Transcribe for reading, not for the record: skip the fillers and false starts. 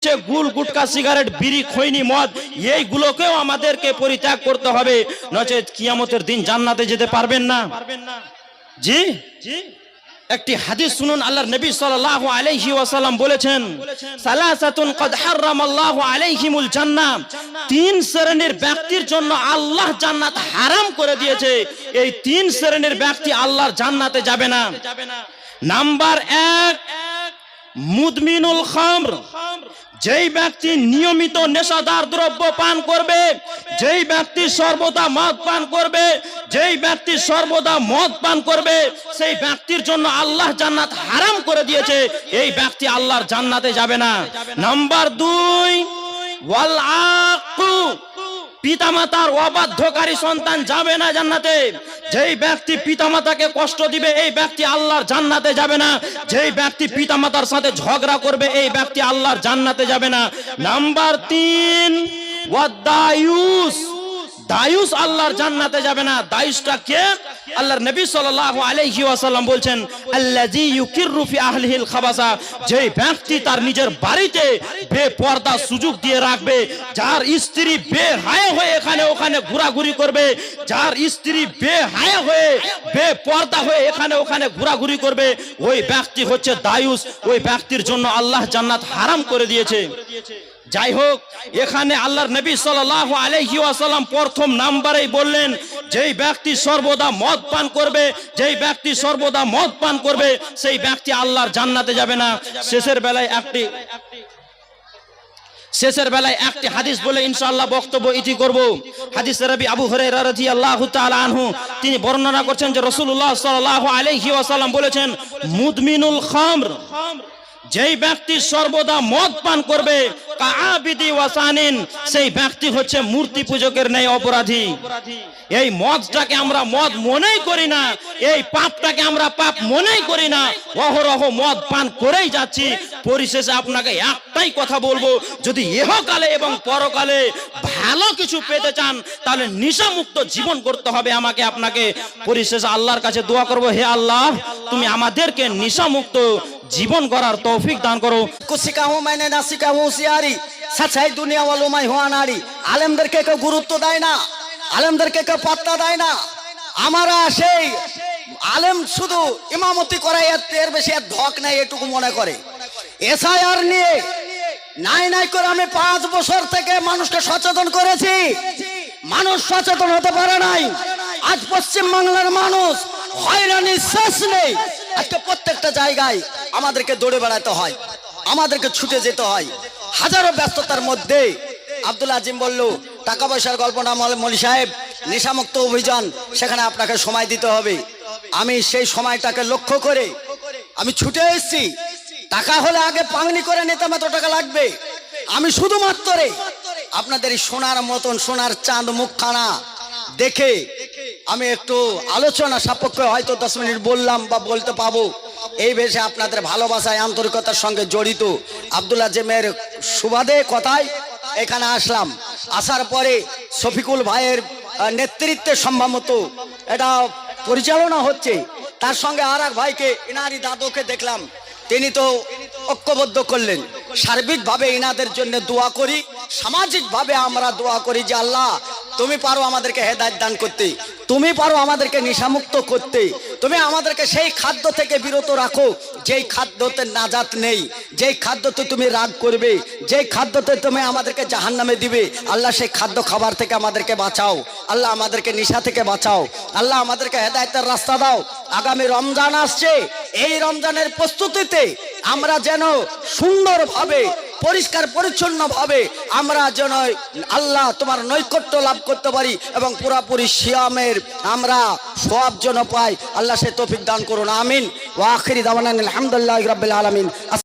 গুল গুটকা সিগারেট বিড়ি খৈনি মদ এইগুলোকেও আমাদেরকে পরিত্যাগ করতে হবে, নচেত কিয়ামতের দিন জান্নাতে যেতে পারবেন না। জি জি, একটি হাদিস শুনুন, আল্লাহর নবী সাল্লাল্লাহু আলাইহি ওয়াসাল্লাম বলেছেন, সালাসাতুন কদ হারামাল্লাহু আলাইহিমুল জান্নাহ, তিন শ্রেণীর ব্যক্তির জন্য আল্লাহ জান্নাত হারাম করে দিয়েছে। এই তিন শ্রেণীর ব্যক্তি আল্লাহর জান্নাতে যাবে না। নাম্বার 1, মুদমিনুল খামর, যেই ব্যক্তি নিয়মিত নেশাদার দ্রব্য পান করবে, যেই ব্যক্তি সর্বদা মদ পান করবে, যেই ব্যক্তি সর্বদা মদ পান করবে, সেই ব্যক্তির জন্য আল্লাহ জান্নাত হারাম করে দিয়েছে। এই ব্যক্তি আল্লাহর জান্নাতে যাবে না। নাম্বার 2, ওয়াল আক্কু, পিতামাতার অবাধ্যকারী সন্তান যাবে না জান্নাতে। যেই ব্যক্তি পিতামাতাকে কষ্ট দিবে, এই ব্যক্তি আল্লাহর জান্নাতে যাবে না। যেই ব্যক্তি পিতামাতার সাথে ঝগড়া করবে, এই ব্যক্তি আল্লাহর জান্নাতে যাবে না। নাম্বার 3, ওয়াদায়ুস, দায়ুস আল্লাহর জান্নাতে যাবে না। দায়ুসটা কে? আল্লাহর নবী সাল্লাল্লাহু আলাইহি ওয়াসাল্লাম বলছেন, আল্লাযী ইউকিররু ফি আহলিহিল খাবাসা, যেই ব্যক্তি তার নিজের বাড়িতে বেপরদা সুযোগ দিয়ে রাখবে, যার স্ত্রী বেহায়া হয়ে এখানে ওখানে ঘোরাঘুরি করবে, যার স্ত্রী বেহায়া হয়ে বেপরদা হয়ে এখানে ওখানে ঘোরাঘুরি করবে, ওই ব্যক্তি হচ্ছে দায়ুস। ওই ব্যক্তির জন্য আল্লাহ জান্নাত হারাম করে দিয়েছে। যাই হোক, এখানে আল্লাহর নবী সাল্লাল্লাহু আলাইহি ওয়াসাল্লাম প্রথম নাম্বারেই বললেন, যেই ব্যক্তি সর্বদা মদ পান করবে, যেই ব্যক্তি সর্বদা মদ পান করবে, সেই ব্যক্তি আল্লাহর জান্নাতে যাবে না। শেষের বেলায় একটি হাদিস বলে ইনশাআল্লাহ বক্তব্য ইতি করব। হাদিসের রাবী আবু হুরায়রা রাদিয়াল্লাহু তাআলা আনহু তিনি বর্ণনা করছেন যে রাসূলুল্লাহ সাল্লাল্লাহু আলাইহি ওয়াসাল্লাম বলেছেন, মুদমিনুল খামর, যেই ব্যক্তি সর্বদা মদ পান করবে, কাআবিদি ওয়াসানিন, সেই ব্যক্তি হচ্ছে মূর্তি পূজকের ন্যায় অপরাধী। এই মদটাকে আমরা মদ মনেই করি না, এই পাপটাকে আমরা পাপ মনেই করি না, অহরহ মদ পান করেই যাচ্ছি। পরিশেষে আপনাকে একটাই কথা বলবো, যদি ইহকালে এবং পরকালে ভালো কিছু পেতে চান, তাহলে নেশামুক্ত জীবন করতে হবে আমাকে আপনাকে। পরিশেষে আল্লাহর কাছে দোয়া করব, হে আল্লাহ, তুমি আমাদেরকে নেশামুক্ত জীবন করার তৌফিক দান করো। কুসিকাহু মানে না সিকাহু সিয়ারি, সাচাই দুনিয়া ওয়ালুমাই হুয়া নারী। আলেমদেরকে কেউ গুরুত্ব দেয় না, আলেমদেরকে কেউ পাত্তা দেয় না। আমরা সেই আলেম শুধু ইমামতি করে, এর বেশি এর ধক নাই, এটুকু মনে করে। এসআইআর নিয়ে নাই করে আমি 5 বছর থেকে মানুষকে সচেতন করেছি, মানুষ সচেতন হতে পারে নাই। আজ পশ্চিম বাংলার মানুষ হয়রানি শেষ নেই। আজকে প্রত্যেকটা জায়গায় আমাদেরকে দৌড়ে বেড়াতে হয়, আমাদেরকে ছুটে যেতে হয় হাজারো ব্যস্ততার মধ্যে। আব্দুল আজিম বলল, টাকা পয়সার গল্প না মৌলী সাহেব, নেশামুক্ত অভিযান, সেখানে আপনাকে সময় দিতে হবে। আমি সেই সময়টাকে লক্ষ্য করে আমি ছুটে এসেছি। টাকা হলে আগে পাংনি করে নিতাম, এত টাকা লাগবে। আমি শুধুমাত্র আপনাদের এই সোনার মতন সোনার চাঁদ মুখখানা দেখে আমি একটু আলোচনা সাপেক্ষে হয়তো 10 মিনিট বললাম বা বলতে পাবো। এই বেশে আপনাদের ভালোবাসায় আন্তরিকতার সঙ্গে জড়িত আব্দুল আজিমের সুবাদে কথায় এখানে আসলাম। আসার পরে শফিকুল ভাইয়ের নেতৃত্বে সম্ভবত এটা পরিচালনা হচ্ছে, তার সঙ্গে আর এক ভাইকে, ইনারি দাদুকে দেখলাম, তিনি তো ঐক্যবদ্ধ করলেন। সার্বিকভাবে ইনাদের জন্য দোয়া করি, সামাজিকভাবে আমরা দোয়া করি যে আল্লাহ, তুমি পারো আমাদেরকে হেদায়েত দান করতে, তুমি পারো আমাদেরকে নেশামুক্ত করতে, তুমি আমাদেরকে সেই খাদ্য থেকে বিরত রাখো যেই খাদ্যতে নাজাত নেই, যেই খাদ্যতে তুমি রাগ করবে, যেই খাদ্যতে তুমি আমাদেরকে জাহান্নামে দিবে। আল্লাহ, সেই খাদ্য খাবার থেকে আমাদেরকে বাঁচাও। আল্লাহ, আমাদেরকে নেশা থেকে বাঁচাও। আল্লাহ, আমাদেরকে হেদায়েতের রাস্তা দাও। আগামী রমজান আসছে, এই রমজানের প্রস্তুতিতে আমরা যেন সুন্দরভাবে, পরিষ্কার পরিচ্ছন্ন ভাবে আমরা যেন আল্লাহ তোমার নৈকট্য লাভ করতে পারি এবং পুরাপুরি সিয়ামের আমরা সওয়াব যেন পাই। আল্লাহ সে তৌফিক দান করুন, আমিন। ওয়া আখিরি দাওয়ানা আলহামদুলিল্লাহি রাব্বিল আলামিন।